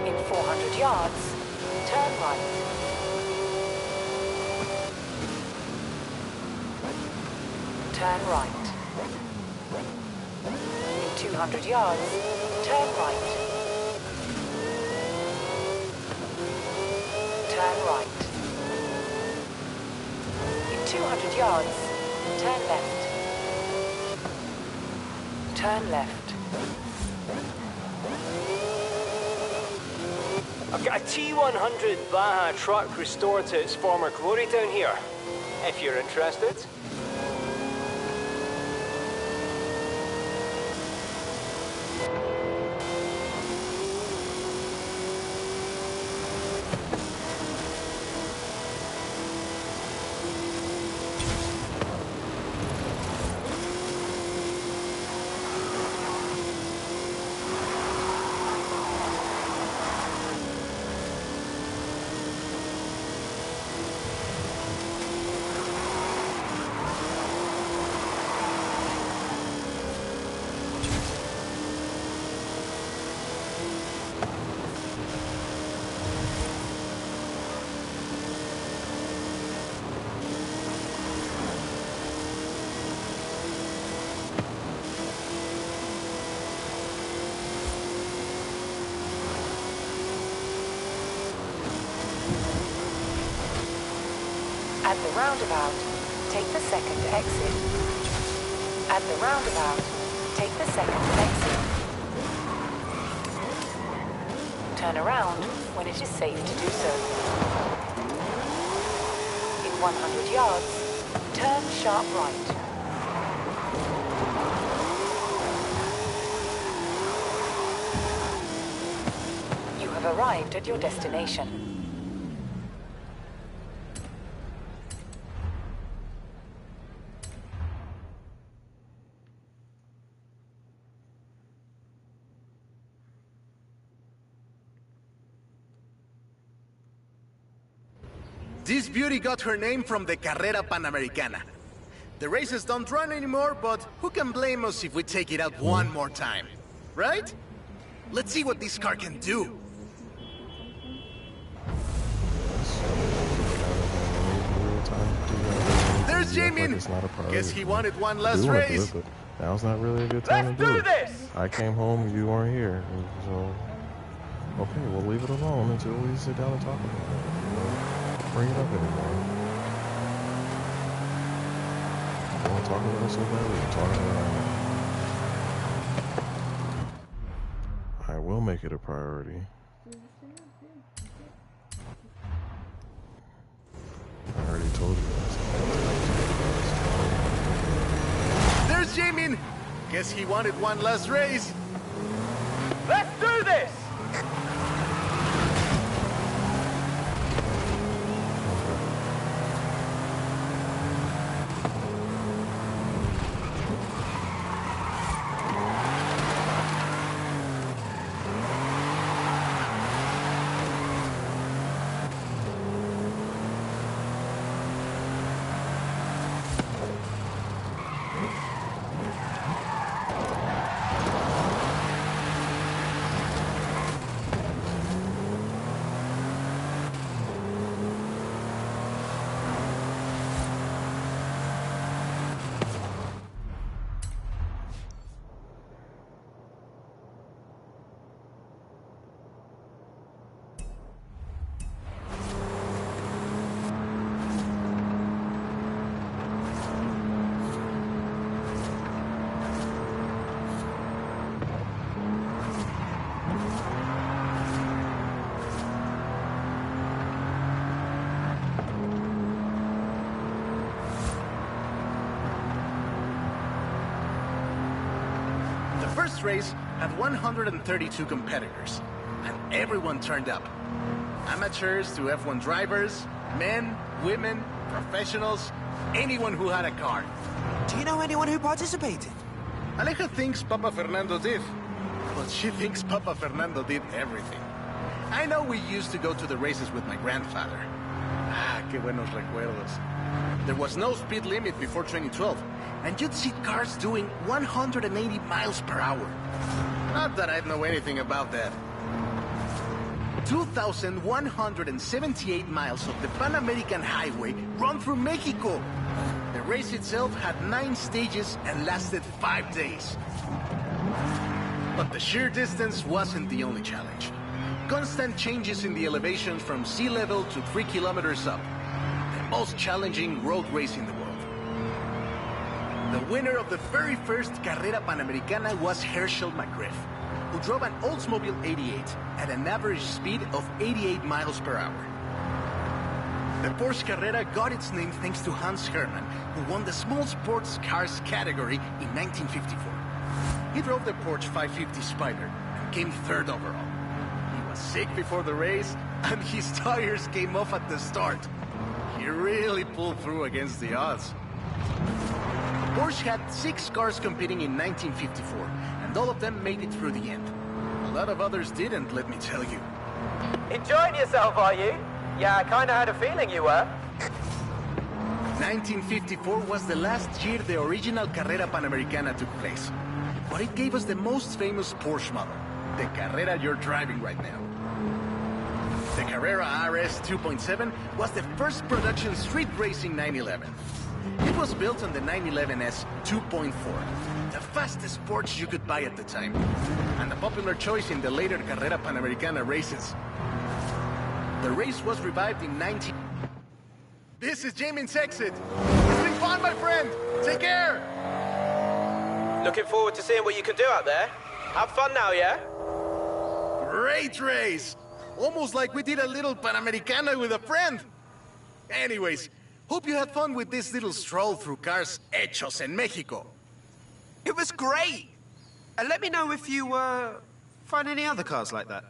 In 400 yards, turn right. Turn right. In 200 yards, turn right. Turn right. In 200 yards, turn left. Turn left. I've got a T100 Baja truck restored to its former glory down here, if you're interested. At the roundabout, take the second exit. At the roundabout, take the second exit. Turn around when it is safe to do so. In 100 yards, turn sharp right. You have arrived at your destination. This beauty got her name from the Carrera Panamericana. The races don't run anymore, but who can blame us if we take it out one more time? Right? Let's see what this car can do. There's Jamin! Guess he wanted one last race. Now's not really a good time to do it. This! I came home and you weren't here, so okay, we'll leave it alone until we sit down and talk about it. Bring it up anymore. You want to talk about it so bad? We can talk about it. I will make it a priority. I already told you that. There's Jamin! Guess he wanted one last race. Let's do this! The first race had 132 competitors, and everyone turned up. Amateurs to F1 drivers, men, women, professionals, anyone who had a car. Do you know anyone who participated? Aleja thinks Papa Fernando did, but she thinks Papa Fernando did everything. I know we used to go to the races with my grandfather. Ah, qué buenos recuerdos. There was no speed limit before 2012, and you'd see cars doing 180 miles per hour. Not that I know anything about that. 2,178 miles of the Pan American Highway run through Mexico. The race itself had 9 stages and lasted 5 days. But the sheer distance wasn't the only challenge. Constant changes in the elevation from sea level to 3 kilometers up. The most challenging road race in the world. The winner of the very first Carrera Panamericana was Herschel McGriff, who drove an Oldsmobile 88 at an average speed of 88 miles per hour. The Porsche Carrera got its name thanks to Hans Hermann, who won the small sports cars category in 1954. He drove the Porsche 550 Spider and came 3rd overall. He was sick before the race, and his tires came off at the start. He really pulled through against the odds. Porsche had 6 cars competing in 1954, and all of them made it through the end. A lot of others didn't, let me tell you. Enjoying yourself, are you? Yeah, I kinda had a feeling you were. 1954 was the last year the original Carrera Panamericana took place. But it gave us the most famous Porsche model, the Carrera you're driving right now. The Carrera RS 2.7 was the first production street racing 911. It was built on the 911S 2.4, the fastest Porsche you could buy at the time, and a popular choice in the later Carrera Panamericana races. The race was revived in This is Jamin's exit. It's been fun, my friend. Take care. Looking forward to seeing what you can do out there. Have fun now, yeah? Great race. Almost like we did a little Panamericana with a friend. Anyways, hope you had fun with this little stroll through cars hechos en Mexico. It was great. And let me know if you, find any other cars like that.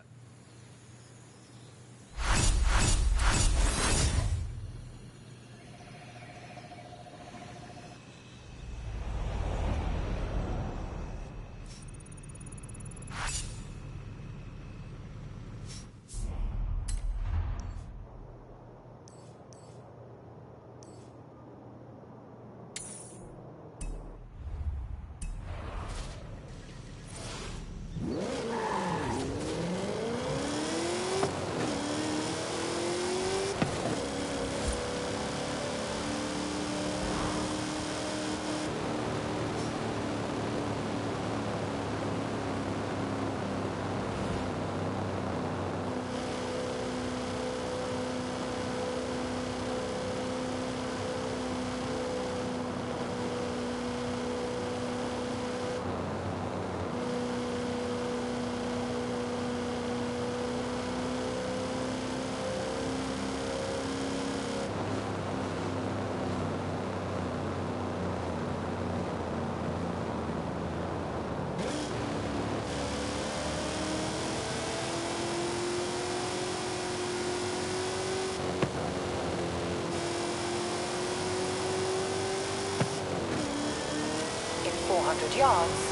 In 400 yards,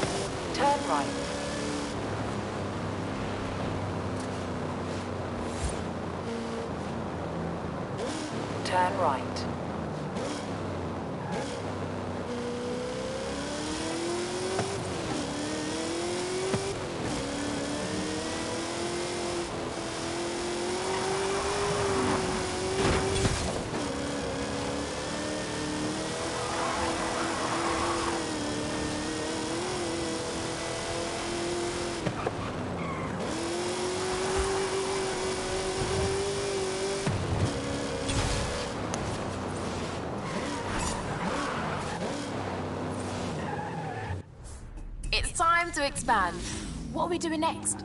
turn right. Turn right. It's time to expand. What are we doing next?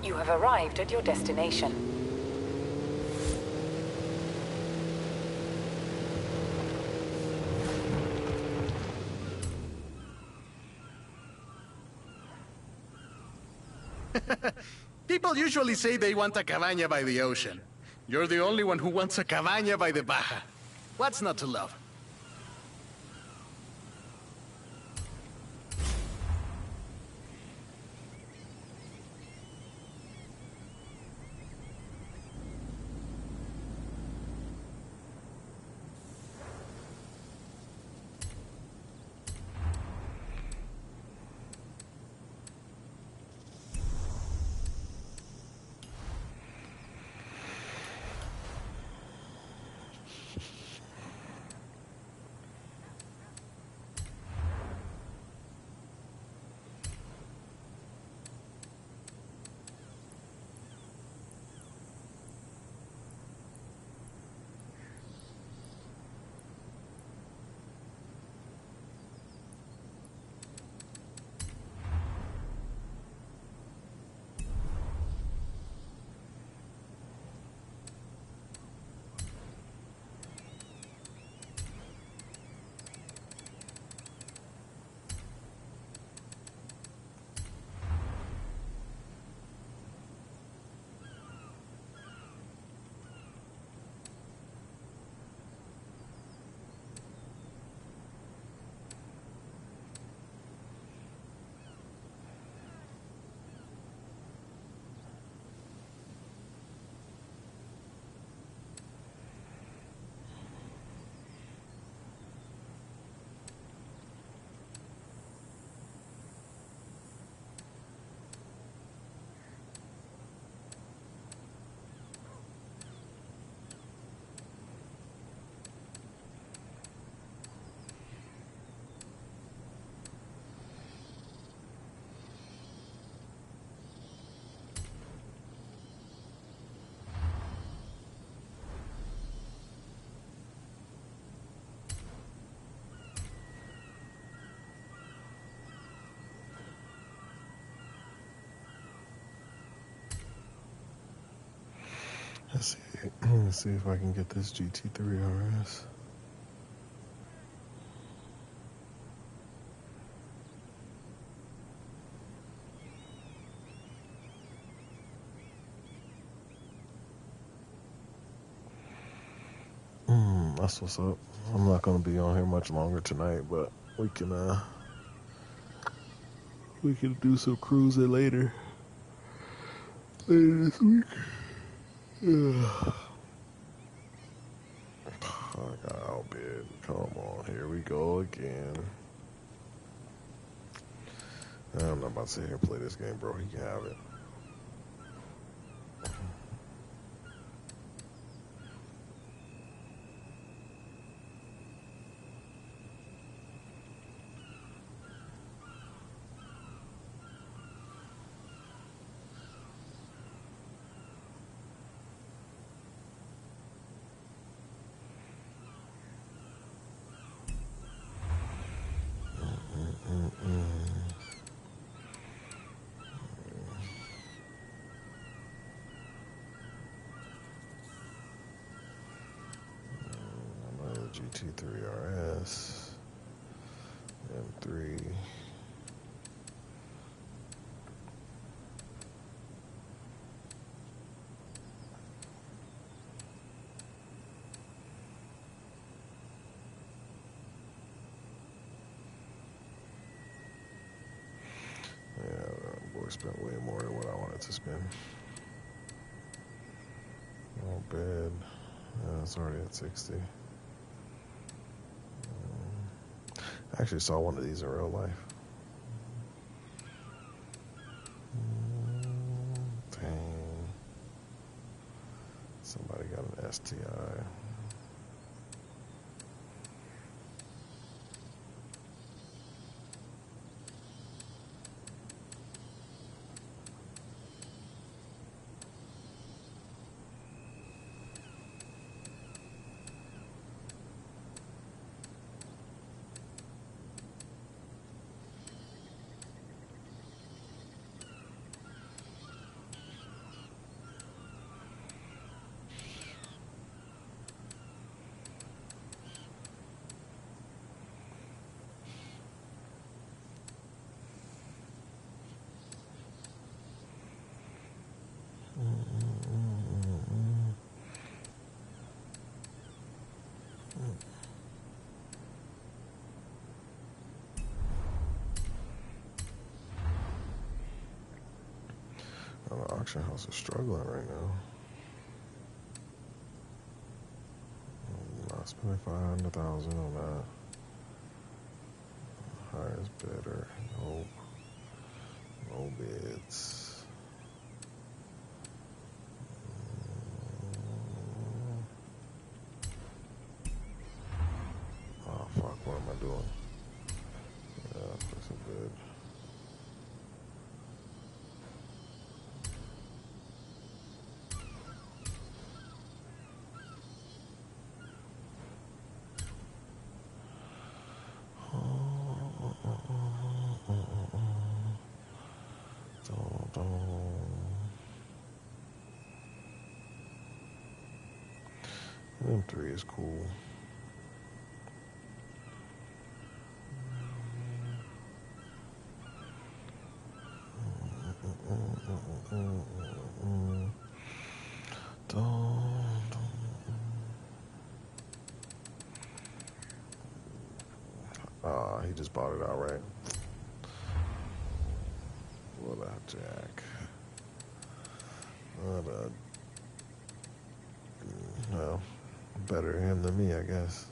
You have arrived at your destination. People usually say they want a cabaña by the ocean. You're the only one who wants a cabaña by the Baja. What's not to love? Let's see if I can get this GT3 RS. That's what's up. I'm not gonna be on here much longer tonight, but we can do some cruising later this week. I got outbid. Come on, here we go again. I'm not about to sit here and play this game, bro. He can have it. GT3 RS, M3. Yeah, boy spent way more than what I wanted to spend. Oh, bad. It's already at 60. I actually saw one of these in real life. Dang. Somebody got an STI. The auction house is struggling right now. I'm not spending 500,000 on that. Highest bidder. Nope. No bids. Oh fuck! What am I doing? Yeah, that's a bid. M3 is cool. He just bought it outright. What a jack. What a... Well, better him than me, I guess.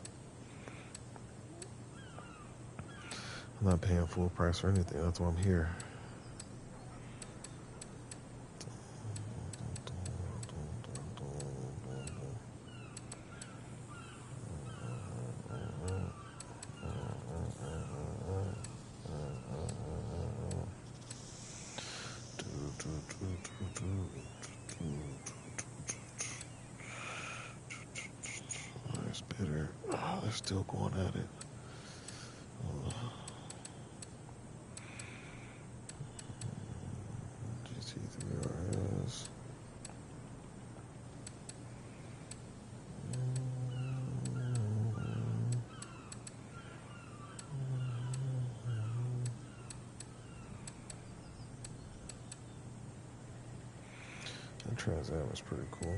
I'm not paying full price for anything. That's why I'm here. Nice bidder. Oh, they're still going at it. GT3 RS. Trans Am is pretty cool.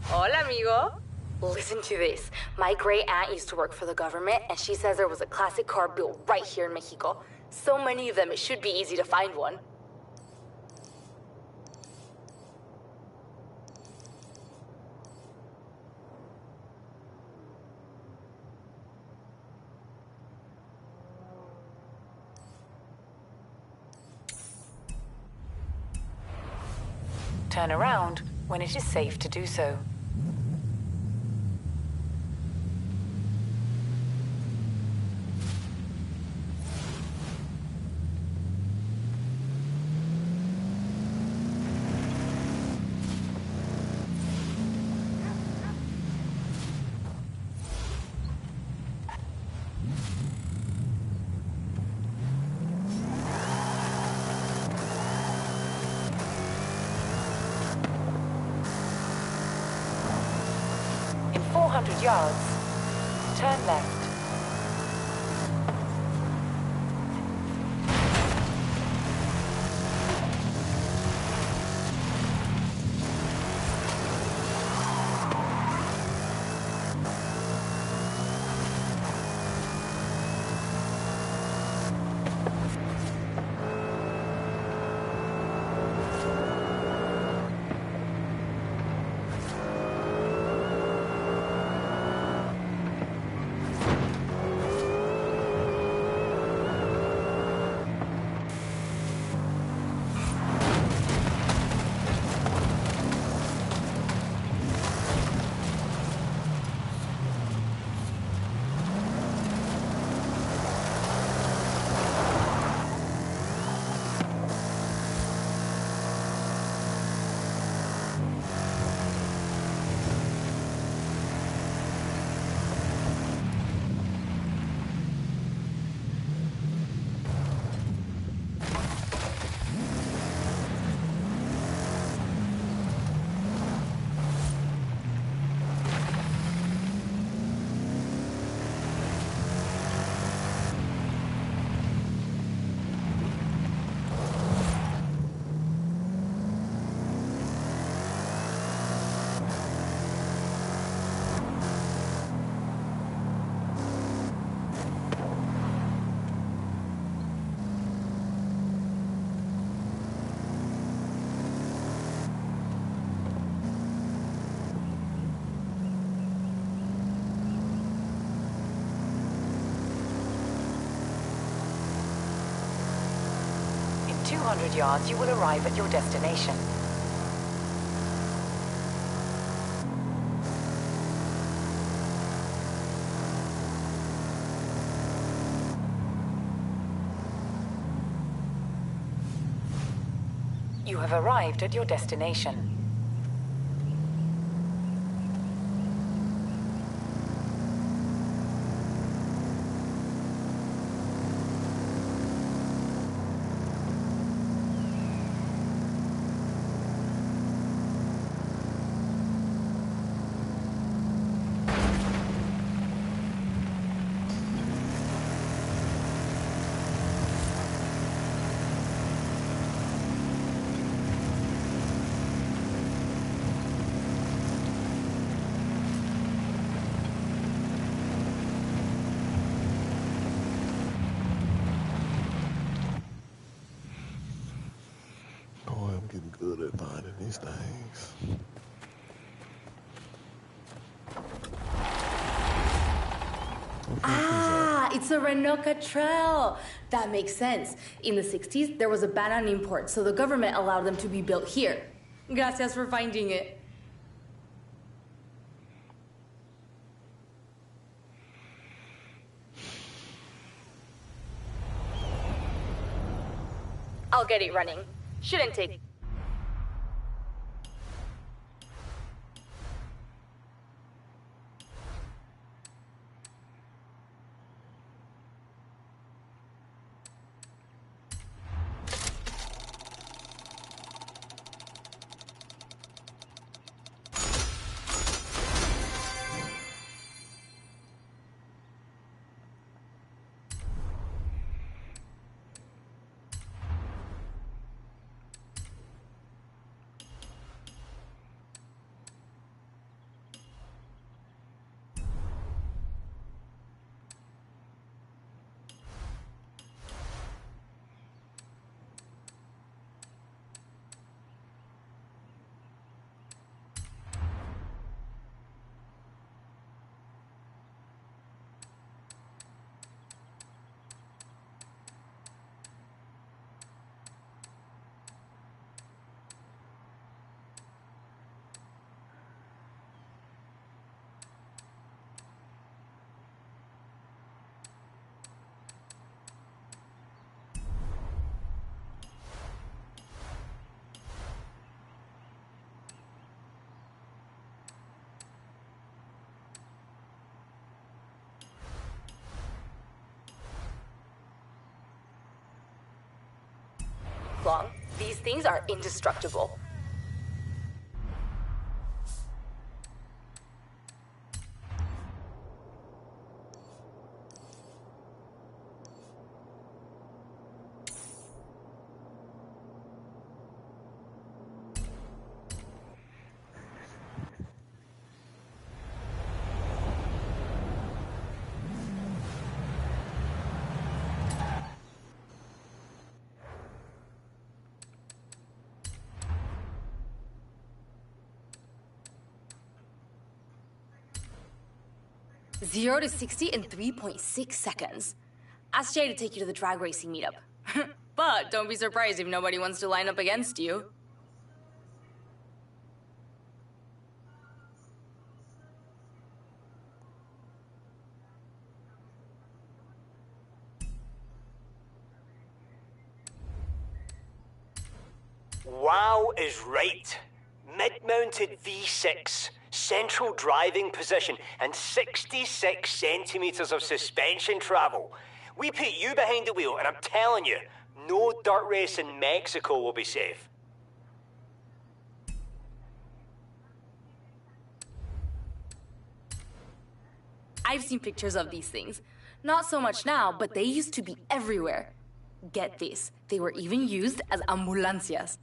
Hola, amigo. Listen to this. My great aunt used to work for the government, and she says there was a classic car built right here in Mexico. So many of them, it should be easy to find one. Turn around when it is safe to do so. In 400 yards, turn left. In 200 yards, you will arrive at your destination. You have arrived at your destination. Boy, I'm getting good at finding these things. Ah, it's a Renault Catrel. That makes sense. In the 60s, there was a ban on imports, so the government allowed them to be built here. Gracias for finding it. I'll get it running. Shouldn't take. long. These things are indestructible. Zero to 60 in 3.6 seconds. Ask Jay to take you to the drag racing meetup. But don't be surprised if nobody wants to line up against you. Wow is right. Mid-mounted V6, central driving position, and 66 centimeters of suspension travel. We put you behind the wheel, and I'm telling you, no dirt race in Mexico will be safe. I've seen pictures of these things. Not so much now, but they used to be everywhere. Get this, they were even used as ambulancias.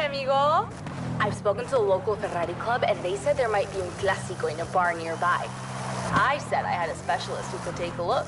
Amigo. I've spoken to the local Ferrari club and they said there might be un clásico in a bar nearby. I said I had a specialist who could take a look.